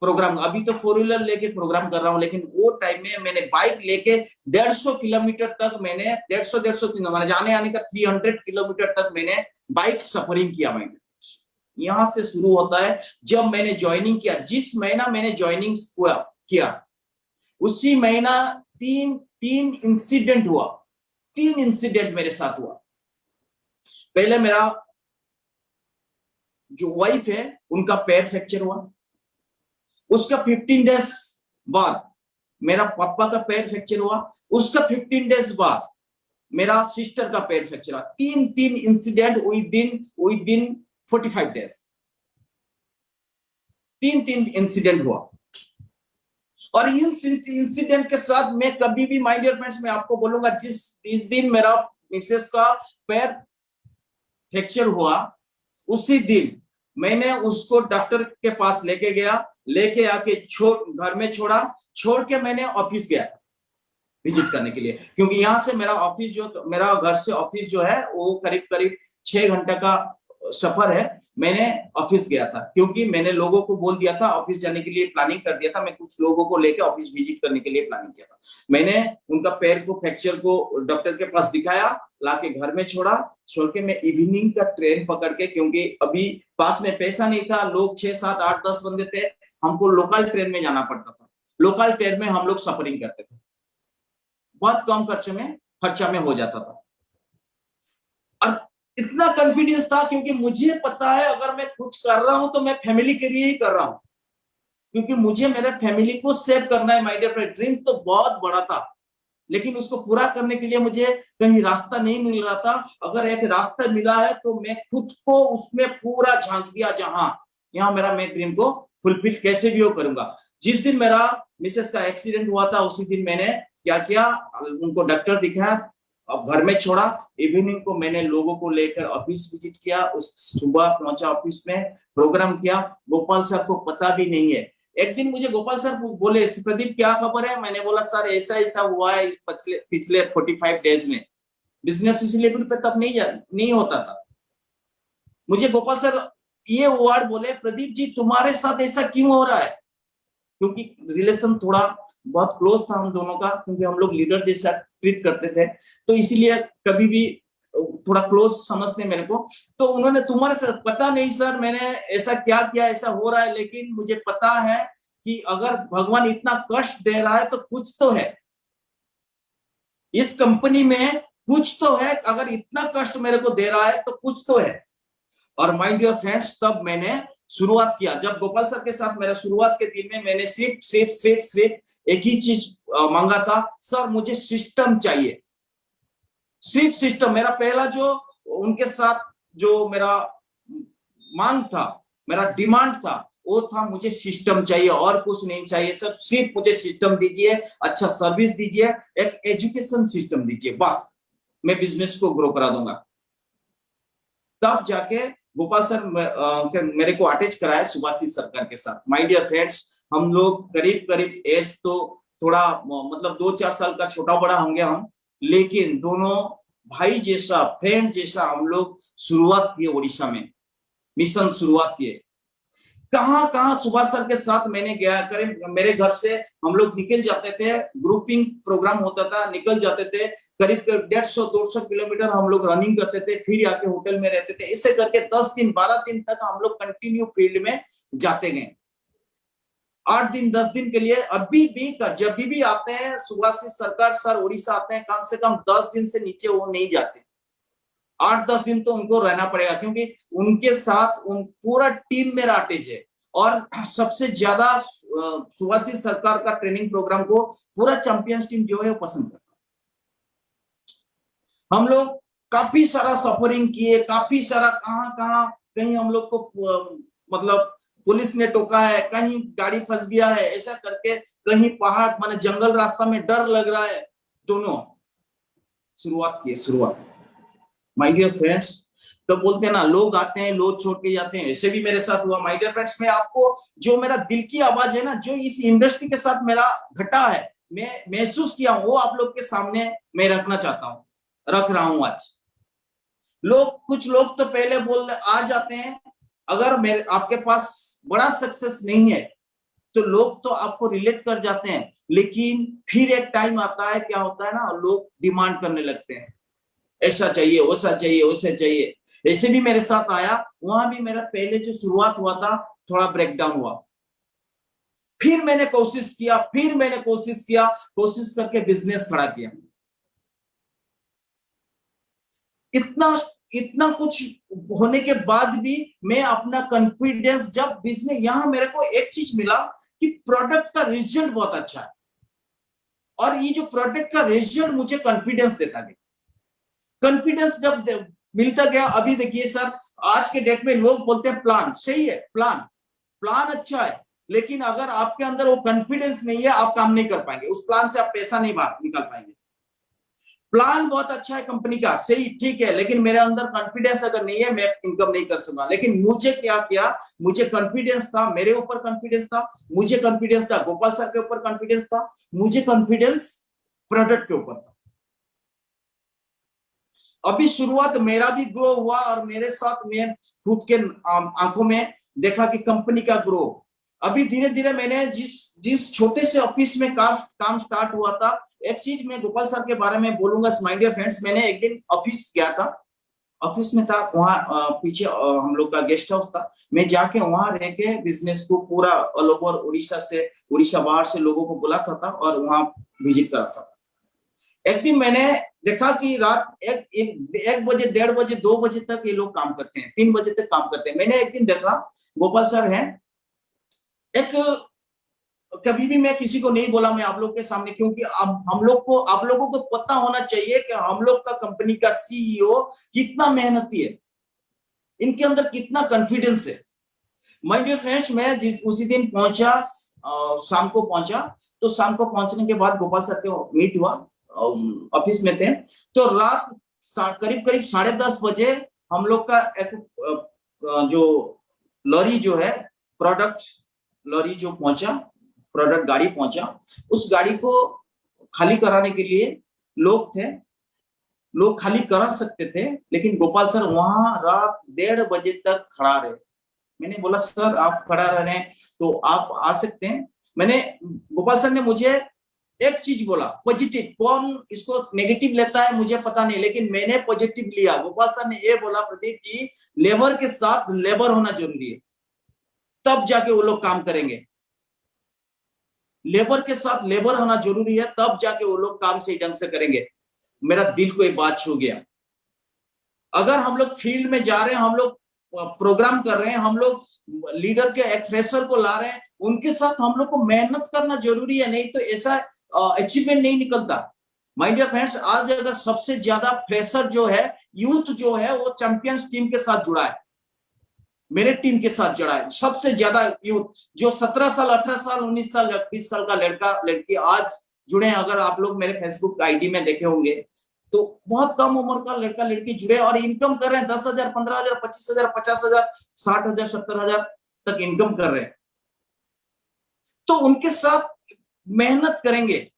प्रोग्राम, अभी तो 4 व्हीलर लेके प्रोग्राम कर रहा हूं, लेकिन वो टाइम में मैंने बाइक लेके 150 किलोमीटर तक मैंने 150 जाने आने का 300 किलोमीटर तक मैंने बाइक सफरिंग किया। मैंने यहां से शुरू होता है जब मैंने ज्वाइनिंग किया। जिस महीना मैंने ज्वाइनिंग किया उसी महीना तीन इंसिडेंट हुआ। 3 इंसिडेंट मेरे साथ हुआ। पहले मेरा जो वाइफ है उनका पैर फ्रैक्चर हुआ। उसका 15 डेज बाद मेरा पापा का पैर फ्रैक्चर हुआ। उसका 15 डेज बाद मेरा सिस्टर का पैर फ्रैक्चर हुआ। तीन इंसिडेंट विद इन 45 डेज। तीन इंसिडेंट हुआ। और इन इंसिडेंट के साथ मैं कभी भी माय डियर फ्रेंड्स मैं आपको बोलूंगा, जिस दिन मेरा मिसेस का पैर फ्रैक्चर हुआ उसी दिन मैंने उसको डॉक्टर के पास लेके गया, लेके आके घर में छोड़ के मैंने ऑफिस गया विजिट करने के लिए। क्योंकि यहाँ से मेरा घर से ऑफिस जो है वो करीब 6 घंटे का सफर है। मैंने ऑफिस गया था क्योंकि मैंने लोगों को बोल दिया था, ऑफिस जाने के लिए प्लानिंग कर दिया था। मैं कुछ लोगों को लेकर ऑफिस विजिट करने के लिए प्लानिंग किया था। मैंने उनका पैर को फ्रैक्चर को डॉक्टर के पास दिखाया, लाके घर में छोड़ के मैं इवनिंग का ट्रेन पकड़ के, क्योंकि अभी पास में पैसा नहीं था, लोग 6, 7, 8, 10 बंदे थे, हमको लोकल ट्रेन में जाना पड़ता था। लोकल ट्रेन में हम लोग सफरिंग करते थे, बहुत कम खर्चा में हो जाता था। और इतना कॉन्फिडेंस था क्योंकि मुझे पता है अगर मैं कुछ कर रहा हूं तो मैं फैमिली के लिए ही कर रहा हूं, क्योंकि मुझे मेरे फैमिली को सेव करना है। माय डियर फ्रेंड, ड्रीम तो बहुत बड़ा था, लेकिन उसको पूरा करने के लिए मुझे कहीं रास्ता नहीं मिल रहा था। अगर एक रास्ता मिला है तो मैं खुद को उसमें पूरा झांक दिया, यहाँ मैं ड्रीम को फुलफिल कैसे भी हो करूंगा। जिस दिन मेरा मिसेस का एक्सीडेंट हुआ था उसी दिन मैंने क्या किया, उनको डॉक्टर दिखाया, अब घर में छोड़ा। इवनिंग को मैंने लोगों को लेकर ऑफिस विजिट किया। उस सुबह पहुंचा ऑफिस में, प्रोग्राम किया। गोपाल सर को पता भी नहीं है। एक दिन मुझे गोपाल सर बोले, प्रदीप क्या खबर है? मैंने बोला सर ऐसा हुआ है पिछले 45 डेज में। बिजनेस उसी लेवल पे तब नहीं होता था। मुझे गोपाल सर ये वर्ड बोले, प्रदीप जी तुम्हारे साथ ऐसा क्यों हो रहा है? क्योंकि रिलेशन थोड़ा बहुत क्लोज था हम दोनों का, क्योंकि हम लोग लीडर जैसा ट्रीट करते थे, तो इसीलिए कभी भी थोड़ा क्लोज समझते मेरे को। तो उन्होंने, तुम्हारे साथ पता नहीं सर मैंने ऐसा क्या किया, ऐसा हो रहा है, लेकिन मुझे पता है कि अगर भगवान इतना कष्ट दे रहा है तो कुछ तो है इस कंपनी में, कुछ तो है। अगर इतना कष्ट मेरे को दे रहा है तो कुछ तो है। और माय डियर फ्रेंड्स, तब मैंने शुरुआत किया। जब गोपाल सर के साथ मेरा शुरुआत के दिन में मैंने सिर्फ एक ही चीज मांगा था, सर मुझे सिस्टम चाहिए। सिर्फ सिस्टम। मेरा पहला जो उनके साथ जो मेरा मांग था, मेरा डिमांड था, वो था मुझे सिस्टम चाहिए और कुछ नहीं चाहिए सर, सिर्फ मुझे सिस्टम दीजिए, अच्छा सर्विस दीजिए, एक एजुकेशन सिस्टम दीजिए, बस मैं बिजनेस को ग्रो करा दूंगा। तब जाके गोपाल सर मेरे को अटैच कराया सुभाषिस सरकार के साथ। माय डियर फ्रेंड्स, हम लोग करीब करीब एज तो थोड़ा मतलब 2-4 साल का छोटा बड़ा होंगे हम, लेकिन दोनों भाई जैसा, फ्रेंड जैसा हम लोग शुरुआत किए उड़ीसा में, मिशन शुरुआत किए। कहां कहां सुभाष सर के साथ मैंने गया करीब, मेरे घर से हम लोग निकल जाते थे, ग्रुपिंग प्रोग्राम होता था, निकल जाते थे, करीब 150-200 किलोमीटर हम लोग रनिंग करते थे, फिर आके होटल में रहते थे। ऐसे करके 10 दिन 12 दिन तक हम लोग कंटिन्यू फील्ड में जाते गए। 8 दिन 10 दिन के लिए अभी भी जब भी आते हैं सुभाषिस सरकार सर उड़ीसा आते हैं, कम से कम 10 दिन से नीचे वो नहीं जाते। 8-10 दिन तो उनको रहना पड़ेगा, क्योंकि उनके साथ पूरा टीम मेरा अटैच है। और सबसे ज्यादा सुभाषिस सरकार का ट्रेनिंग प्रोग्राम को पूरा चैंपियंस टीम जो है वो पसंद करता है। हम लोग काफी सारा सफरिंग किए, काफी सारा कहां कहीं हम लोग को मतलब पुलिस ने टोका है, कहीं गाड़ी फंस गया है, ऐसा करके कहीं पहाड़ माने जंगल रास्ता में डर लग रहा है, दोनों शुरुआत की शुरुआत। माय डियर फ्रेंड्स, तो बोलते हैं ना लोग आते हैं लोग छोड़ के जाते हैं, ऐसे भी मेरे साथ हुआ। माय डियर फ्रेंड्स, मैं आपको जो मेरा दिल की आवाज है ना, जो इस इंडस्ट्री के साथ मेरा घटा है, मैं महसूस किया हूं, वो आप लोग के सामने मैं रखना चाहता हूं, रख रहा हूं आज। कुछ लोग तो पहले आ जाते हैं, अगर मेरे आपके पास बड़ा सक्सेस नहीं है तो लोग तो आपको रिलेट कर जाते हैं, लेकिन फिर एक टाइम आता है, क्या होता है ना, लोग डिमांड करने लगते हैं, ऐसा चाहिए वैसा चाहिए वैसा चाहिए। ऐसे भी मेरे साथ आया, वहां भी मेरा पहले जो शुरुआत हुआ था थोड़ा ब्रेकडाउन हुआ। फिर मैंने कोशिश किया, कोशिश करके बिजनेस खड़ा किया। इतना कुछ होने के बाद भी मैं अपना कॉन्फिडेंस, जब बिजनेस, यहां मेरे को एक चीज मिला कि प्रोडक्ट का रिजल्ट बहुत अच्छा है, और ये जो प्रोडक्ट का रिजल्ट मुझे कॉन्फिडेंस देता गया। कॉन्फिडेंस जब मिलता गया, अभी देखिए सर, आज के डेट में लोग बोलते हैं प्लान सही है, प्लान अच्छा है, लेकिन अगर आपके अंदर वो कॉन्फिडेंस नहीं है, आप काम नहीं कर पाएंगे, उस प्लान से आप पैसा नहीं बाहर निकाल पाएंगे। प्लान बहुत अच्छा है कंपनी का, सही ठीक है, लेकिन मेरे अंदर कॉन्फिडेंस अगर नहीं है, मैं इनकम नहीं कर सकता। लेकिन मुझे क्या किया, मुझे कॉन्फिडेंस था, मेरे ऊपर कॉन्फिडेंस था, मुझे कॉन्फिडेंस था गोपाल सर के ऊपर कॉन्फिडेंस था, मुझे कॉन्फिडेंस प्रोडक्ट के ऊपर था। अभी शुरुआत मेरा भी ग्रो हुआ, और मेरे साथ मैं खुद के आंखों में देखा कि कंपनी का ग्रो। अभी धीरे धीरे मैंने जिस छोटे से ऑफिस में काम स्टार्ट हुआ था, एक चीज मैं गोपाल सर के बारे में बोलूंगा माय डियर फ्रेंड्स। मैंने एक दिन ऑफिस गया था, ऑफिस में था, वहां पीछे हम लोग का गेस्ट हाउस था, मैं जाके वहां रह के बिजनेस को पूरा ऑल ओवर उड़ीसा बाहर से लोगों को बुलाता था और वहां विजिट करता था। एक दिन मैंने देखा कि रात 1 बजे, 1:30 बजे, 2 बजे तक ये लोग काम करते हैं, 3 बजे तक काम करते हैं। मैंने एक दिन देखा गोपाल सर हैं, कभी भी मैं किसी को नहीं बोला मैं आप लोग के सामने, क्योंकि अब आप लोगों को पता होना चाहिए कि हम लोग का कंपनी का सीईओ कितना मेहनती है, इनके अंदर कितना कॉन्फिडेंस है। माय डियर फ्रेंड्स, मैं उसी दिन पहुंचा, शाम को पहुंचा, तो शाम को पहुंचने के बाद गोपाल सर के मीट हुआ, ऑफिस में थे, तो रात करीब 10:30 बजे हम लोग का एक जो लॉरी जो है, प्रोडक्ट लॉरी जो पहुंचा, प्रोडक्ट गाड़ी पहुंचा, उस गाड़ी को खाली कराने के लिए लोग थे, लोग खाली करा सकते थे, लेकिन गोपाल सर वहां रात 1:30 बजे तक खड़ा रहे। मैंने बोला सर आप खड़ा रहे हैं तो आप आ सकते हैं। गोपाल सर ने मुझे एक चीज बोला पॉजिटिव, कौन इसको नेगेटिव लेता है मुझे पता नहीं, लेकिन मैंने पॉजिटिव लिया। गोपाल सर ने ये बोला प्रदीप जी, लेबर के साथ लेबर होना जरूरी है, तब जाके वो लोग काम करेंगे। लेबर के साथ लेबर होना जरूरी है, तब जाके वो लोग काम सही ढंग से करेंगे। मेरा दिल को एक बात छू गया। अगर हम लोग फील्ड में जा रहे हैं, हम लोग प्रोग्राम कर रहे हैं, हम लोग लीडर के एक फ्रेशर को ला रहे हैं, उनके साथ हम लोग को मेहनत करना जरूरी है, नहीं तो ऐसा अचीवमेंट नहीं निकलता। माय डियर फ्रेंड्स, आज अगर सबसे ज्यादा प्रेशर जो है, यूथ जो है, वो चैंपियंस टीम के साथ जुड़ा है, मेरे टीम के साथ जुड़ा है। सबसे ज्यादा यूथ जो 17 साल, 18 साल, 19 साल, 20 साल का लड़का लड़की आज जुड़े हैं। अगर आप लोग मेरे फेसबुक आईडी में देखे होंगे तो बहुत कम उम्र का लड़का लड़की जुड़े और इनकम कर रहे हैं 10,000, 15,000, 25,000, 50,000, 60,000, 70,000 तक इनकम कर रहे हैं। तो उनके साथ मेहनत करेंगे।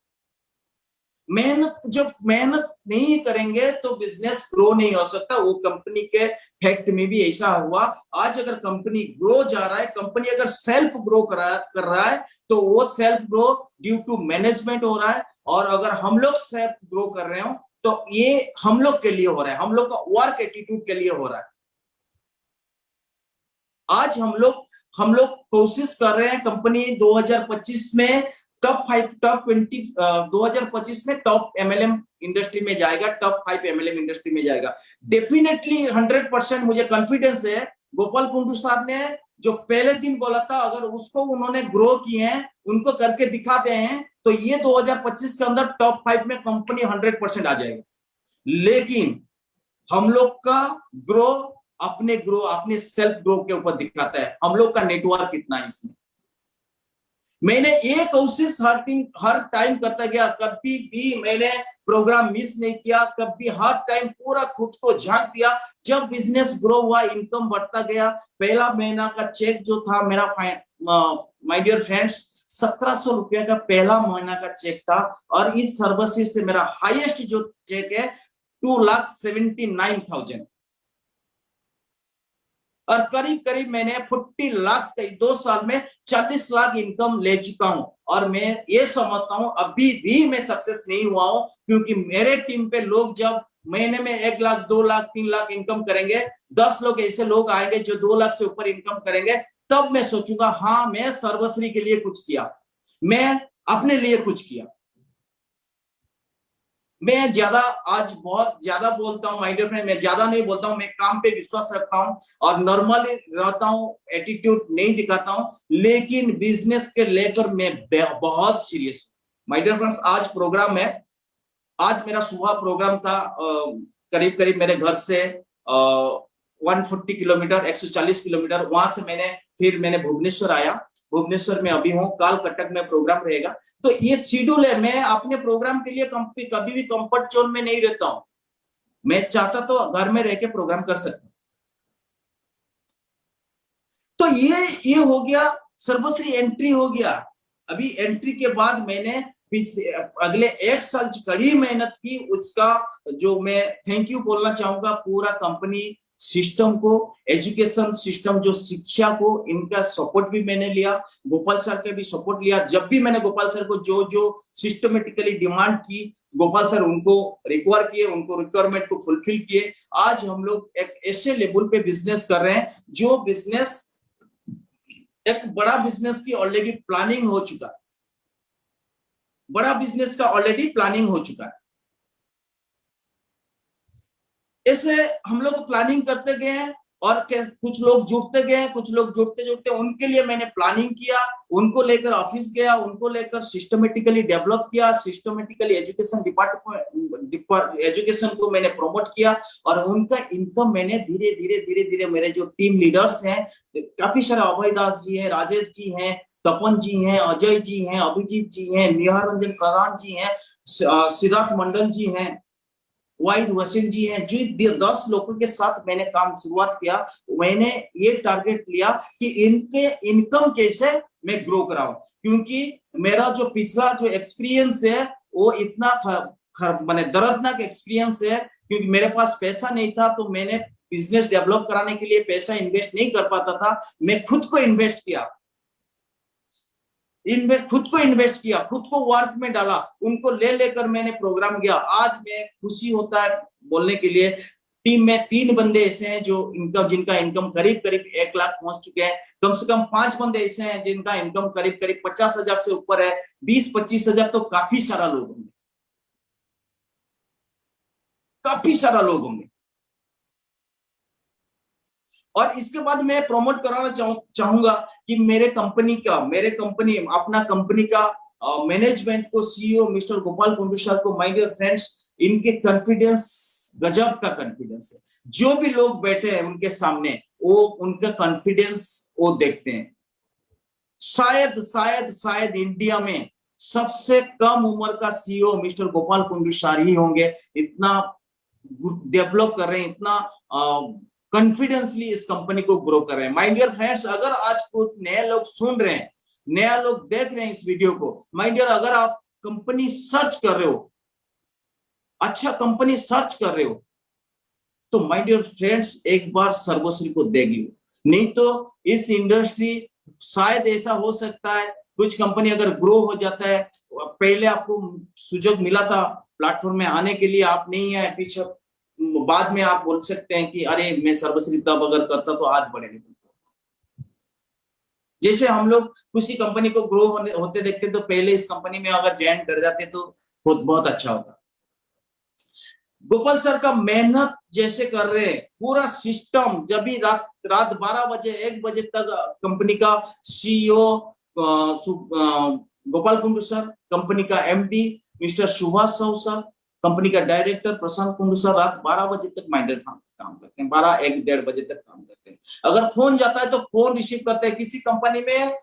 जब मेहनत नहीं करेंगे तो बिजनेस ग्रो नहीं हो सकता। वो कंपनी के फैक्ट में भी ऐसा हुआ। आज अगर कंपनी ग्रो जा रहा है, कंपनी अगर सेल्फ ग्रो कर रहा है तो वो self grow due to management हो रहा है। और अगर हम लोग सेल्फ ग्रो कर रहे हो तो ये हम लोग के लिए हो रहा है, हम लोग का वर्क एटीट्यूड के लिए हो रहा है। आज हम लोग कोशिश कर रहे हैं कंपनी 2025 में टॉप 20 2025 में टॉप एमएलएम इंडस्ट्री में जाएगा, टॉप 5 एमएलएम इंडस्ट्री में जाएगा। डेफिनेटली 100% मुझे कॉन्फिडेंस है। गोपाल कुंडू साहब ने जो पहले दिन बोला था, अगर उसको उन्होंने ग्रो किए हैं, उनको करके दिखाते हैं तो ये 2025 के अंदर टॉप 5 में कंपनी 100% आ जाएगी। लेकिन हम लोग का ग्रो अपने सेल्फ ग्रो के ऊपर दिखाता है, हम लोग का नेटवर्क कितना है इसमें। मैंने ये कोशिश हर टाइम करता गया, कभी भी मैंने प्रोग्राम मिस नहीं किया, कभी हर टाइम पूरा खुद को झांक दिया। जब बिजनेस ग्रो हुआ, इनकम बढ़ता गया। पहला महीना का चेक जो था मेरा, माय डियर फ्रेंड्स, 1700 रुपया का पहला महीना का चेक था। और इस सर्विसेज से मेरा हाईएस्ट जो चेक है 2,79,000 और करीब करीब मैंने 40 लाख 2 साल में 40 लाख इनकम ले चुका हूं। और मैं ये समझता हूं अभी भी मैं सक्सेस नहीं हुआ हूं, क्योंकि मेरे टीम पे लोग जब महीने में 1 लाख, 2 लाख, 3 लाख इनकम करेंगे, 10 लोग ऐसे लोग आएंगे जो 2 लाख से ऊपर इनकम करेंगे, तब मैं सोचूंगा हाँ मैं सर्वश्री के लिए कुछ किया, मैं अपने लिए कुछ किया। मैं आज बहुत ज्यादा बोलता हूँ माय डियर फ्रेंड, मैं ज्यादा नहीं बोलता हूँ। मैं काम पे विश्वास रखता हूँ और नॉर्मल रहता हूँ, एटीट्यूड नहीं दिखाता हूँ, लेकिन बिजनेस के लेकर मैं बहुत सीरियस हूँ। माय डियर फ्रेंड्स, आज प्रोग्राम है, आज मेरा सुबह प्रोग्राम था। करीब करीब मेरे घर से 140 किलोमीटर, 140 किलोमीटर, वहां से मैंने भुवनेश्वर आया। भुवनेश्वर में अभी हूँ, काल कटक में प्रोग्राम रहेगा। तो ये शेड्यूल है। मैं अपने प्रोग्राम के लिए कभी भी कंफर्ट जोन में नहीं रहता हूं। मैं चाहता तो घर में रह के प्रोग्राम कर सकता हूं। तो ये हो गया, सर्वश्री एंट्री हो गया। अभी एंट्री के बाद मैंने अगले 1 साल कड़ी मेहनत की। उसका जो मैं थैंक यू बोलना चाहूंगा पूरा कंपनी सिस्टम को, एजुकेशन सिस्टम, जो शिक्षा को, इनका सपोर्ट भी मैंने लिया, गोपाल सर का भी सपोर्ट लिया। जब भी मैंने गोपाल सर को जो सिस्टमेटिकली डिमांड की, गोपाल सर उनको रिक्वायर किए, उनको रिक्वायरमेंट को फुलफिल किए। आज हम लोग एक ऐसे लेवल पे बिजनेस कर रहे हैं जो बिजनेस एक बड़ा बिजनेस की ऑलरेडी प्लानिंग हो चुका है, बड़ा बिजनेस का ऑलरेडी प्लानिंग हो चुका है। ऐसे हम लोग प्लानिंग करते गए और कुछ लोग जुड़ते गए, कुछ लोग जुड़ते जुड़ते उनके लिए मैंने प्लानिंग किया, उनको लेकर ऑफिस गया, उनको लेकर सिस्टमेटिकली डेवलप किया, सिस्टमेटिकली एजुकेशन को मैंने प्रमोट किया। और उनका इनकम मैंने धीरे धीरे मेरे जो टीम लीडर्स हैं, काफी सारे अभय दास जी हैं, राजेश जी हैं, तपन जी हैं, अजय जी हैं, अभिजीत जी हैं, निहार रंजन प्रधान जी हैं, सिद्धार्थ मंडल जी हैं, वाहिद वसीम जी हैं, जो 10 लोगों के साथ मैंने काम शुरुआत किया। मैंने ये टारगेट लिया कि इनके इनकम कैसे मैं ग्रो कराऊं, क्योंकि मेरा जो पिछला जो एक्सपीरियंस है वो इतना माने दर्दनाक एक्सपीरियंस है, क्योंकि मेरे पास पैसा नहीं था। तो मैंने बिजनेस डेवलप कराने के लिए पैसा इन्वेस्ट नहीं कर पाता था, मैं खुद को इन्वेस्ट किया, खुद को इन्वेस्ट किया, खुद को वर्क में डाला, उनको लेकर मैंने प्रोग्राम किया। आज मैं खुशी होता है बोलने के लिए, टीम में 3 बंदे ऐसे हैं जो जिनका इनकम करीब करीब 1 लाख पहुंच चुके हैं। कम से कम 5 बंदे ऐसे हैं जिनका इनकम करीब करीब 50,000 से ऊपर है। 20-25,000 तो काफी सारा लोग होंगे, काफी सारा लोग होंगे। और इसके बाद मैं प्रमोट कराना चाहूंगा कि मेरे कंपनी अपना कंपनी का मैनेजमेंट को, CEO mister Gopal Kundu sir को, माय डियर फ्रेंड्स, इनके कॉन्फिडेंस गजब का कॉन्फिडेंस है। जो भी लोग बैठे हैं उनके सामने, वो उनका कॉन्फिडेंस वो देखते हैं। शायद शायद शायद इंडिया में सबसे कम उम्र का CEO mister Gopal Kundu sir ही होंगे। इतना डेवलप कर रहे हैं, इतना कॉन्फिडेंसली इस कंपनी को ग्रो कर रहे हैं। माय डियर फ्रेंड्स, अगर आज कुछ नए लोग सुन रहे हैं, नया लोग देख रहे हैं इस वीडियो को, माय डियर, अगर आप कंपनी सर्च कर रहे हो, अच्छा कंपनी सर्च कर रहे हो, तो माय डियर फ्रेंड्स एक बार सर्वश्री को देख लो। नहीं तो इस इंडस्ट्री, शायद ऐसा हो सकता है कुछ कंपनी अगर ग्रो हो जाता है, पहले आपको सुযোগ मिला था प्लेटफॉर्म में आने के लिए, आप नहीं आए, पीछे बाद में आप बोल सकते हैं कि अरे मैं सर्वश्री तब अगर करता तो आज बढ़े। जैसे हम लोग किसी कंपनी को ग्रो होते देखते तो पहले इस कंपनी में अगर ज्वाइन कर जाते तो बहुत अच्छा होता। गोपाल सर का मेहनत जैसे कर रहे हैं, पूरा सिस्टम, जब भी रात 12 बजे 1 बजे तक कंपनी का CEO Gopal Kundu sir, company का MD mister Subhash Sahu sir, company का डायरेक्टर प्रशांत कुंडू सर रात 12 बजे तक माइंडर काम करते हैं, 12 1 1:30 बजे तक काम करते हैं। अगर फोन जाता है तो फोन रिसीव करते हैं। किसी कंपनी में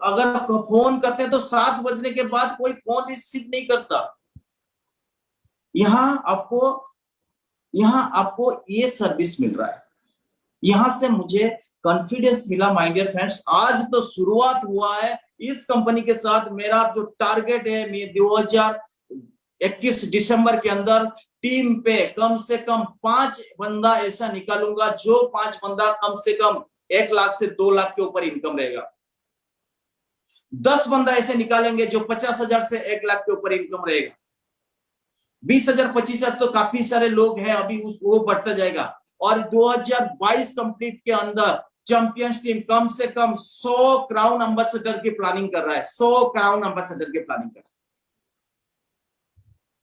अगर फोन करते हैं तो 7 बजने के बाद कोई फोन रिसीव नहीं करता। यहाँ आपको ये सर्विस मिल रहा है। यहां से मुझे कॉन्फिडेंस मिला। माय डियर फ्रेंड्स, आज तो शुरुआत हुआ है इस कंपनी के साथ। मेरा जो टारगेट है, मैं 2021 दिसंबर के अंदर टीम पे कम से कम 5 बंदा ऐसा निकालूंगा, जो 5 बंदा कम से कम 1 लाख से 2 लाख के ऊपर इनकम रहेगा। 10 बंदा ऐसे निकालेंगे जो 50,000 से 1 लाख के ऊपर इनकम रहेगा। 20,000 25,000 तो काफी सारे लोग हैं, अभी वो बढ़ता जाएगा। और 2022 कंप्लीट के अंदर चैंपियंस टीम कम से कम 100 क्राउन एम्बेसडर की प्लानिंग कर रहा है। 100 क्राउन एम्बेसडर की प्लानिंग कर रहा है।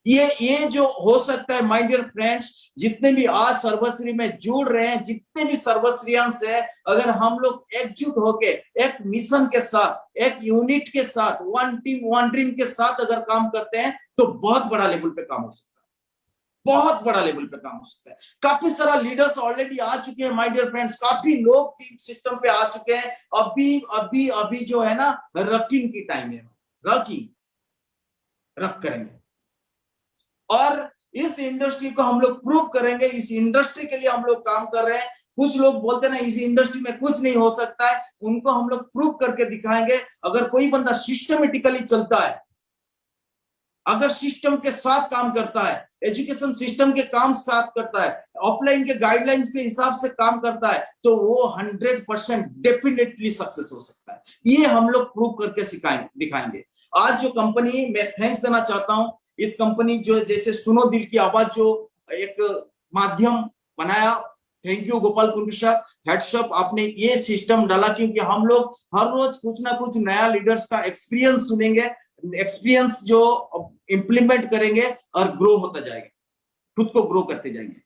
ये जो हो सकता है, माय डियर फ्रेंड्स, जितने भी आज सर्वश्री में जुड़ रहे हैं, जितने भी सर्वश्रियांस है, अगर हम लोग एकजुट होके एक मिशन के साथ, एक यूनिट के साथ, वन टीम वन ड्रीम के साथ अगर काम करते हैं तो बहुत बड़ा लेवल पे काम हो सकता है। बहुत बड़ा लेवल पे काम हो सकता है। काफी सारा लीडर्स ऑलरेडी आ चुके हैं माय डियर फ्रेंड्स, काफी लोग टीम सिस्टम पे आ चुके हैं। अभी जो है ना, रकिंग की टाइम है। रख करेंगे और इस इंडस्ट्री को हम लोग प्रूव करेंगे। इस इंडस्ट्री के लिए हम लोग काम कर रहे हैं। कुछ लोग बोलते हैं ना इस इंडस्ट्री में कुछ नहीं हो सकता है, उनको हम लोग प्रूव करके दिखाएंगे। अगर कोई बंदा सिस्टमेटिकली चलता है, अगर सिस्टम के साथ काम करता है, एजुकेशन सिस्टम के काम साथ करता है, ऑफलाइन के गाइडलाइंस के हिसाब से काम करता है, तो वो 100% डेफिनेटली सक्सेस हो सकता है। ये हम लोग प्रूव करके दिखाएंगे। आज जो कंपनी, मैं थैंक्स देना चाहता हूं इस कंपनी जो जैसे सुनो दिल की आवाज जो एक माध्यम बनाया, thank you Gopal Kundu sir, heads up, आपने ये सिस्टम डाला, क्योंकि हम लोग हर रोज कुछ ना कुछ नया लीडर्स का एक्सपीरियंस सुनेंगे, एक्सपीरियंस जो इंप्लीमेंट करेंगे और ग्रो होता जाएगा, खुद को ग्रो करते जाएंगे।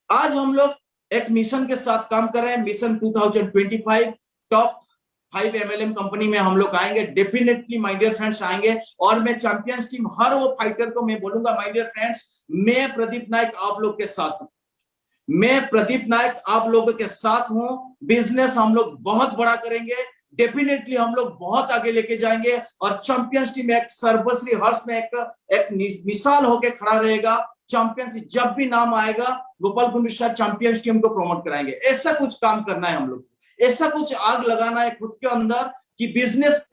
आज हम लोग एक मिशन के साथ काम कर रहे हैं, मिशन 2025 टॉप 5 MLM कंपनी में हम लोग आएंगे, डेफिनेटली माय डियर फ्रेंड्स आएंगे। और मैं चैंपियंस टीम, हर वो फाइटर को मैं बोलूंगा, माय डियर फ्रेंड्स, मैं प्रदीप नायक आप लोग के साथ हूं। मैं प्रदीप नायक आप लोगों के साथ हूं। बिजनेस हम लोग बहुत बड़ा करेंगे, डेफिनेटली हम लोग बहुत आगे लेके जाएंगे। और चैंपियंस टीम एक सर्वश्री हर्ष में एक मिसाल होके खड़ा रहेगा। चैंपियंस जब भी नाम आएगा, Gopal Kundu sir champions team को प्रमोट कराएंगे। ऐसा कुछ काम करना है हम लोग, ऐसा कुछ आग लगाना है खुद के अंदर कि बिजनेस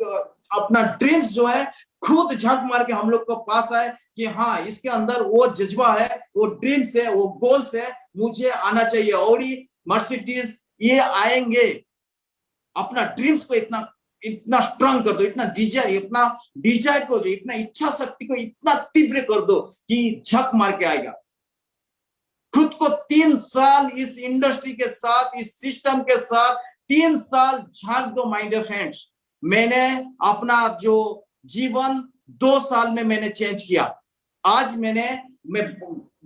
अपना ड्रीम्स जो है खुद झांक मार के हम लोग को पास आए कि हाँ, इसके अंदर वो जज्बा है, वो ड्रीम्स है, वो गोल्स है, मुझे आना चाहिए। ऑडी, मर्सिडीज ये आएंगे। अपना ड्रीम्स को इतना स्ट्रांग कर दो, इतना डिजायर को, इतना इच्छा शक्ति को इतना तीव्र कर दो कि झक मार के आएगा। खुद को 3 साल इस इंडस्ट्री के साथ, इस सिस्टम के साथ 3 साल झांक दो माय डियर फ्रेंड्स। मैंने अपना जो जीवन 2 साल में मैंने चेंज किया। आज मैं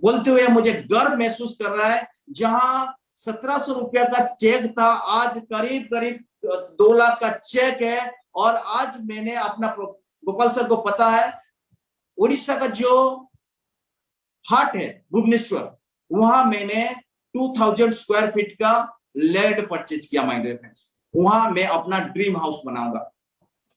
बोलते हुए मुझे गर्व महसूस कर रहा है, जहां 1700 रुपया का चेक था, आज करीब करीब 2 लाख का चेक है। और आज मैंने अपना, गोपाल सर को पता है, उड़ीसा का जो हाट है भुवनेश्वर, वहां मैंने 2000 स्क्वायर फीट का लैंड परचेज किया माय डियर फ्रेंड्स। वहां मैं अपना ड्रीम हाउस बनाऊंगा,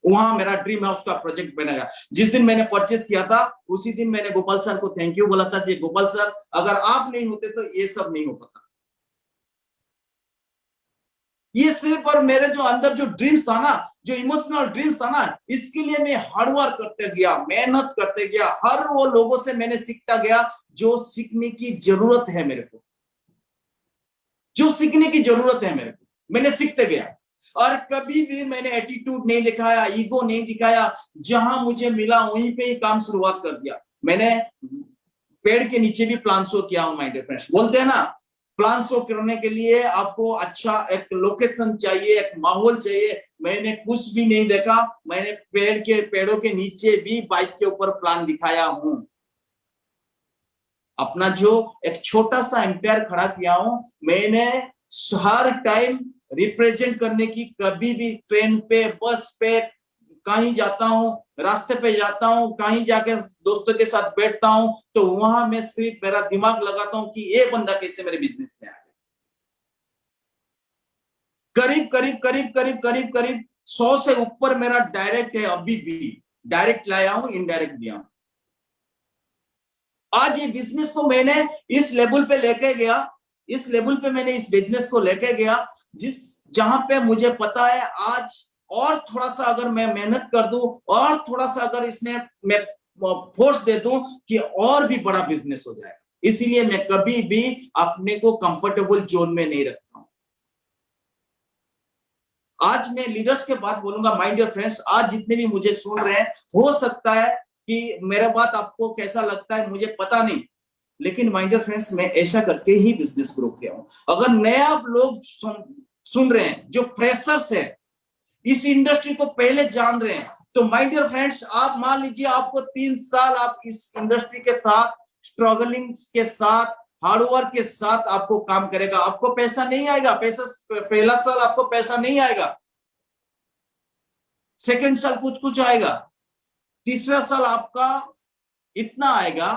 वहां मेरा ड्रीम हाउस का प्रोजेक्ट बनेगा। जिस दिन मैंने परचेज किया था उसी दिन मैंने गोपाल सर को थैंक यू बोला था कि गोपाल सर, अगर आप नहीं होते तो ये सब नहीं हो पाता। ये सिर्फ और मेरे जो अंदर जो ड्रीम्स था ना, जो इमोशनल ड्रीम्स था ना, इसके लिए मैं हार्डवर्क करते गया, मेहनत करते गया। हर वो लोगों से मैंने सीखता गया जो सीखने की जरूरत है मेरे को, जो सीखने की जरूरत है मेरे को, मैंने सीखते गया। और कभी भी मैंने एटीट्यूड नहीं दिखाया, ईगो नहीं दिखाया। जहां मुझे मिला वहीं पे ही काम शुरुआत कर दिया। मैंने पेड़ के नीचे भी प्लान शो किया हूं माय डियर फ्रेंड्स। बोलते हैं ना, प्लान शो करने के लिए आपको अच्छा एक लोकेशन चाहिए, एक माहौल चाहिए। मैंने कुछ भी नहीं देखा, मैंने पेड़ों के नीचे भी बाइक के ऊपर प्लान दिखाया हूं। अपना जो एक छोटा सा एम्पायर खड़ा किया हूं, मैंने हर टाइम रिप्रेजेंट करने की। कभी भी ट्रेन पे, बस पे, कहीं जाता हूं, रास्ते पे जाता हूं, कहीं जाके दोस्तों के साथ बैठता हूं, तो वहां मैं सिर्फ मेरा दिमाग लगाता हूं कि ये बंदा कैसे मेरे बिजनेस में आ गया। करीब करीब करीब करीब करीब करीब 100 से ऊपर मेरा डायरेक्ट है। अभी भी डायरेक्ट लाया हूं, इनडायरेक्ट दिया हूं। आज ये बिजनेस को मैंने इस लेवल पे लेके गया, इस लेवल पे मैंने इस बिजनेस को लेके गया, जहां पे मुझे पता है आज और थोड़ा सा अगर मैं मेहनत कर दूं, और थोड़ा सा अगर इसमें मैं फोर्स दे दूं, कि और भी बड़ा बिजनेस हो जाए। इसीलिए मैं कभी भी अपने को कंफर्टेबल जोन में नहीं रखता हूं। आज मैं लीडर्स के बात बोलूंगा माय डियर फ्रेंड्स। आज जितने भी मुझे सुन रहे हैं, हो सकता है कि मेरा बात आपको कैसा लगता है मुझे पता नहीं, लेकिन माय डियर फ्रेंड्स, मैं ऐसा करके ही बिजनेस ग्रो किया हूं। अगर नया लोग सुन रहे हैं, जो फ्रेशर्स है, इस इंडस्ट्री को पहले जान रहे हैं, तो माय डियर फ्रेंड्स, आप मान लीजिए आपको 3 साल आप इस इंडस्ट्री के साथ, स्ट्रगलिंग के साथ, हार्डवर्क के साथ आपको काम करेगा। आपको पैसा नहीं आएगा, पैसा पहला साल आपको पैसा नहीं आएगा, सेकेंड साल कुछ कुछ आएगा, तीसरा साल आपका इतना आएगा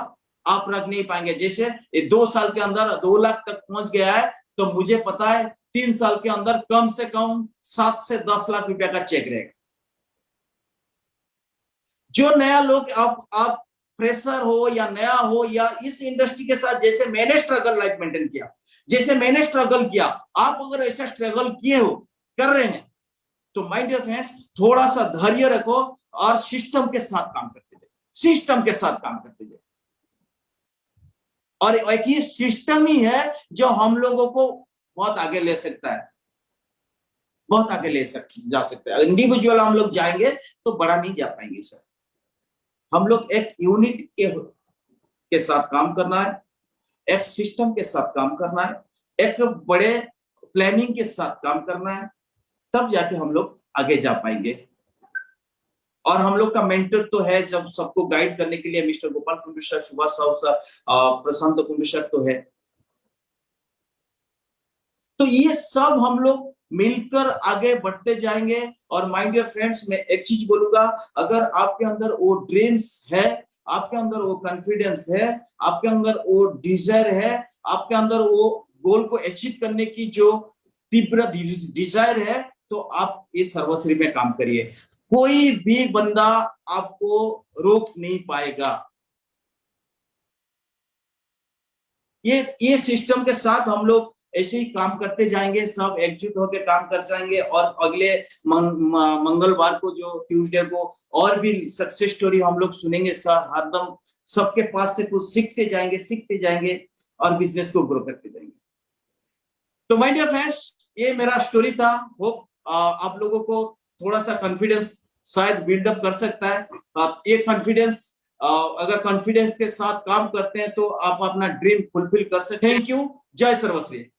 आप रख नहीं पाएंगे। जैसे 2 साल के अंदर 2 लाख तक पहुंच गया है, तो मुझे पता है 3 साल के अंदर कम से कम 7 से 10 लाख रुपया का चेक रहेगा। जो नया लोग, आप फ्रेशर हो या नया हो, या इस इंडस्ट्री के साथ जैसे मैंने स्ट्रगल लाइफ मेंटेन किया, जैसे मैंने स्ट्रगल किया, आप अगर ऐसा स्ट्रगल किए हो, कर रहे हैं, तो माय डियर फ्रेंड्स, थोड़ा सा धैर्य रखो और सिस्टम के साथ काम करते जाओ, सिस्टम के साथ काम करते जाओ। और एक ही सिस्टम ही है जो हम लोगों को बहुत आगे ले सकता है, बहुत आगे जा सकता है। इंडिविजुअल हम लोग जाएंगे तो बड़ा नहीं जा पाएंगे सर। हम लोग एक यूनिट के साथ काम करना है, एक सिस्टम के साथ काम करना है, एक बड़े प्लानिंग के साथ काम करना है, तब जाके हम लोग आगे जा पाएंगे। और हम लोग का मेंटर तो है, जब सबको गाइड करने के लिए mister Gopal Kundu sir, Subhash Sahu sir, Prashant Kundu sir तो है। तो ये सब हम लोग मिलकर आगे बढ़ते जाएंगे। और माय डियर फ्रेंड्स, मैं एक चीज बोलूंगा, अगर आपके अंदर वो ड्रीम्स है, आपके अंदर वो कॉन्फिडेंस है, आपके अंदर वो डिजायर है, आपके अंदर वो गोल को अचीव करने की जो तीव्र डिजायर है, तो आप इस सर्वश्री में काम करिए। कोई भी बंदा आपको रोक नहीं पाएगा। ये सिस्टम के साथ हम लोग ऐसे ही काम करते जाएंगे, सब एकजुट होकर काम कर जाएंगे। और अगले मंगलवार को, जो ट्यूसडे को, और भी सक्सेस स्टोरी हम लोग सुनेंगे सर। हरदम सबके पास से कुछ सीखते जाएंगे और बिजनेस को ग्रो करते जाएंगे। तो माय डियर फ्रेंड्स, ये मेरा स्टोरी था। होप आप लोगों को थोड़ा सा कॉन्फिडेंस शायद बिल्डअप कर सकता है। ये कॉन्फिडेंस, अगर कॉन्फिडेंस के साथ काम करते हैं तो आप अपना ड्रीम फुलफिल कर सकते हैं। Thank you. जय सर्वश्री।